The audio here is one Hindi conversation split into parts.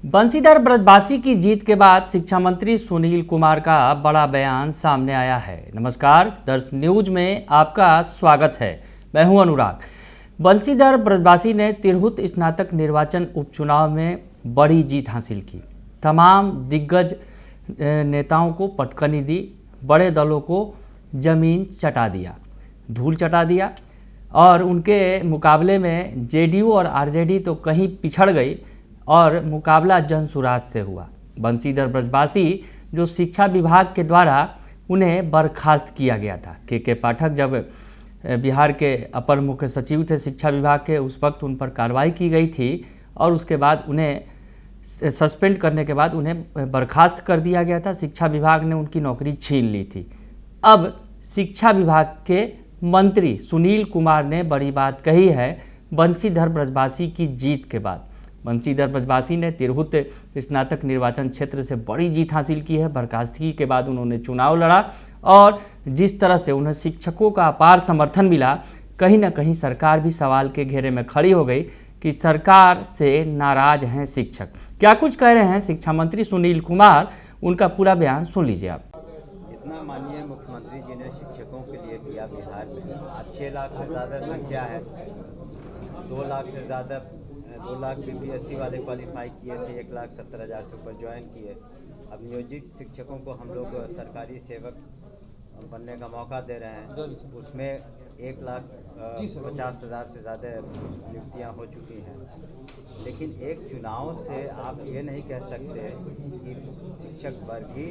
बंशीधर ब्रजवासी की जीत के बाद शिक्षा मंत्री सुनील कुमार का बड़ा बयान सामने आया है। नमस्कार, दर्श न्यूज में आपका स्वागत है। मैं हूं अनुराग। बंशीधर ब्रजवासी ने तिरहुत स्नातक निर्वाचन उपचुनाव में बड़ी जीत हासिल की। तमाम दिग्गज नेताओं को पटकनी दी, बड़े दलों को जमीन चटा दिया, धूल चटा दिया और उनके मुकाबले में जेडीयू और आरजेडी तो कहीं पिछड़ गई और मुकाबला जनसुराज से हुआ। बंशीधर ब्रजवासी जो शिक्षा विभाग के द्वारा उन्हें बर्खास्त किया गया था। के पाठक जब बिहार के अपर मुख्य सचिव थे शिक्षा विभाग के, उस वक्त उन पर कार्रवाई की गई थी और उसके बाद उन्हें सस्पेंड करने के बाद उन्हें बर्खास्त कर दिया गया था। शिक्षा विभाग ने उनकी नौकरी छीन ली थी। अब शिक्षा विभाग के मंत्री सुनील कुमार ने बड़ी बात कही है बंशीधर ब्रजवासी की जीत के बाद। बंशीधर ब्रजवासी ने तिरहुत स्नातक निर्वाचन क्षेत्र से बड़ी जीत हासिल की है। बर्खास्तगी के बाद उन्होंने चुनाव लड़ा और जिस तरह से उन्हें शिक्षकों का अपार समर्थन मिला, कहीं ना कहीं सरकार भी सवाल के घेरे में खड़ी हो गई कि सरकार से नाराज हैं शिक्षक। क्या कुछ कह रहे हैं शिक्षा मंत्री सुनील कुमार, उनका पूरा बयान सुन लीजिए आप। इतना माननीय मुख्यमंत्री जी ने शिक्षकों के लिए किया बिहार में। आज 6 लाख से ज़्यादा संख्या है, 2 लाख से ज़्यादा 2 लाख बीपीएससी वाले क्वालिफाई किए थे, 1,70,000 से ऊपर ज्वाइन किए। अब नियोजित शिक्षकों को हम लोग सरकारी सेवक बनने का मौका दे रहे हैं, उसमें 1,50,000 से ज़्यादा नियुक्तियाँ हो चुकी हैं। लेकिन एक चुनाव से आप ये नहीं कह सकते कि शिक्षक वर्ग ही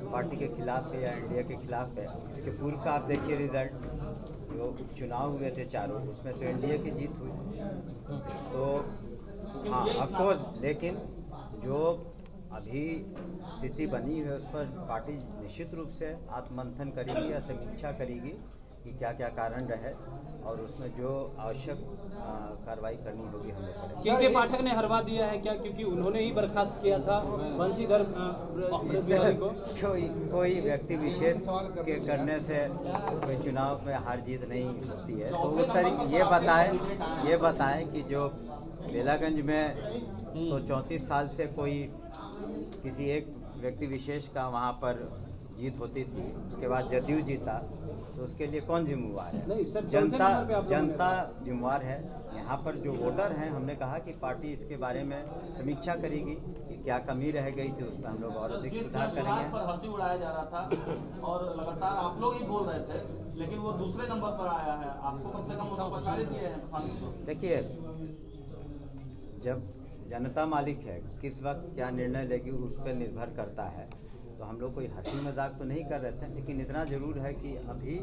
पार्टी के खिलाफ है या एनडीए के खिलाफ है। इसके पूर्व का आप देखिए रिजल्ट, जो चुनाव हुए थे चारों, उसमें तो एनडीए की जीत हुई। तो हाँ, ऑफकोर्स, लेकिन जो अभी स्थिति बनी है उस पर पार्टी निश्चित रूप से आत्ममंथन करेगी या समीक्षा करेगी कि क्या क्या कारण रहे और उसमें जो आवश्यक कार्रवाई करनी होगी हम लोग करेंगे। के पाठक ने हरवा दिया है क्या, क्योंकि उन्होंने ही बर्खास्त किया था बंशीधर को? कोई व्यक्ति विशेष के करने से कोई चुनाव में हार जीत नहीं होती है। तो उस तरीके ये बताएं कि जो बेलागंज में तो 34 साल से कोई किसी एक व्यक्ति विशेष का वहाँ पर जीत होती थी, उसके बाद जदयू जीता, तो उसके लिए कौन जिम्मेवार है? जनता जिम्मेवार है। यहाँ पर जो वोटर हैं, हमने कहा कि पार्टी इसके बारे में समीक्षा करेगी कि क्या कमी रह गई थी, उसमें हम लोग और अधिक सुधार करेंगे। पर हंसी उड़ाया जा रहा था और लगातार आप लोग ही बोल रहे थे, लेकिन वो दूसरे नंबर पर आया है। आपको कम से कम पहचान दिए हैं। देखिए, जब जनता मालिक है, किस वक्त क्या निर्णय लेगी उस पर निर्भर करता है। तो हम लोग कोई हंसी मजाक तो नहीं कर रहे थे, लेकिन इतना ज़रूर है कि अभी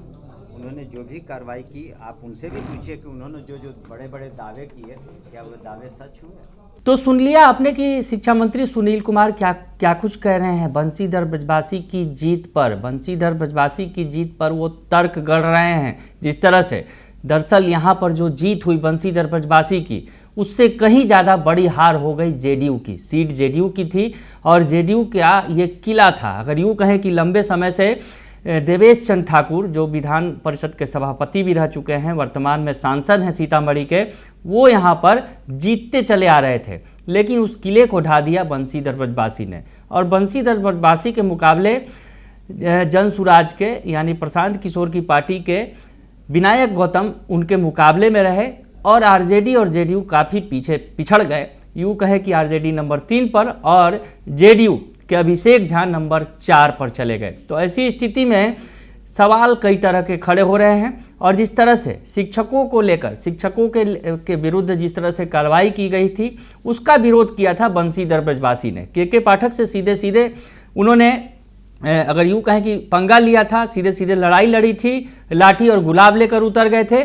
उन्होंने जो भी कार्रवाई की, आप उनसे भी पूछिए कि उन्होंने जो बड़े बड़े दावे किए, क्या वो दावे सच हुए? तो सुन लिया आपने कि शिक्षा मंत्री सुनील कुमार क्या कुछ कह रहे हैं बंशीधर ब्रजवासी की जीत पर। बंशीधर ब्रजवासी की जीत पर वो तर्क गढ़ रहे हैं जिस तरह से। दरअसल यहाँ पर जो जीत हुई बंशीधर ब्रजवासी की, उससे कहीं ज़्यादा बड़ी हार हो गई जेडीयू की। सीट जेडीयू की थी और जेडीयू का ये किला था। अगर यूँ कहें कि लंबे समय से देवेश चंद्र ठाकुर, जो विधान परिषद के सभापति भी रह चुके हैं, वर्तमान में सांसद हैं सीतामढ़ी के, वो यहाँ पर जीतते चले आ रहे थे, लेकिन उस किले को ढा दिया बंशीधर ब्रजवासी ने। और बंशीधर ब्रजवासी के मुकाबले जनसुराज के यानी प्रशांत किशोर की पार्टी के विनायक गौतम उनके मुकाबले में रहे और आरजेडी और जेडीयू काफ़ी पीछे पिछड़ गए। यूँ कहे कि आरजेडी नंबर 3 पर और जेडीयू के अभिषेक झा नंबर 4 पर चले गए। तो ऐसी स्थिति में सवाल कई तरह के खड़े हो रहे हैं और जिस तरह से शिक्षकों को लेकर, शिक्षकों के विरुद्ध जिस तरह से कार्रवाई की गई थी, उसका विरोध किया था बंशीधर ब्रजवासी ने। के पाठक से सीधे सीधे उन्होंने, अगर यूँ कहें कि पंगा लिया था, सीधे सीधे लड़ाई लड़ी थी, लाठी और गुलाब लेकर उतर गए थे।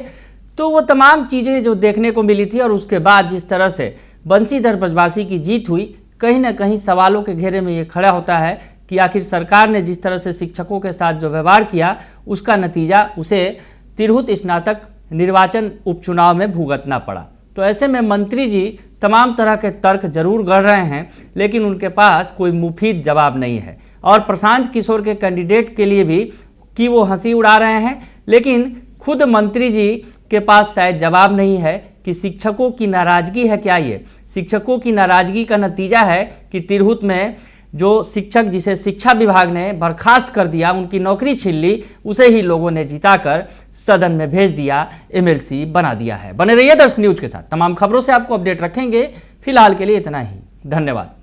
तो वो तमाम चीज़ें जो देखने को मिली थी और उसके बाद जिस तरह से बंशीधर ब्रजवासी की जीत हुई, कहीं ना कहीं सवालों के घेरे में ये खड़ा होता है कि आखिर सरकार ने जिस तरह से शिक्षकों के साथ जो व्यवहार किया, उसका नतीजा उसे तिरहुत स्नातक निर्वाचन उपचुनाव में भुगतना पड़ा। तो ऐसे में मंत्री जी तमाम तरह के तर्क जरूर गढ़ रहे हैं, लेकिन उनके पास कोई मुफीद जवाब नहीं है। और प्रशांत किशोर के कैंडिडेट के लिए भी कि वो हंसी उड़ा रहे हैं, लेकिन खुद मंत्री जी के पास शायद जवाब नहीं है कि शिक्षकों की नाराजगी है क्या। ये शिक्षकों की नाराजगी का नतीजा है कि तिरहुत में जो शिक्षक जिसे शिक्षा विभाग ने बर्खास्त कर दिया, उनकी नौकरी छीन ली, उसे ही लोगों ने जिताकर सदन में भेज दिया, एमएलसी बना दिया है। बने रहिए दर्शक न्यूज के साथ, तमाम खबरों से आपको अपडेट रखेंगे। फिलहाल के लिए इतना ही, धन्यवाद।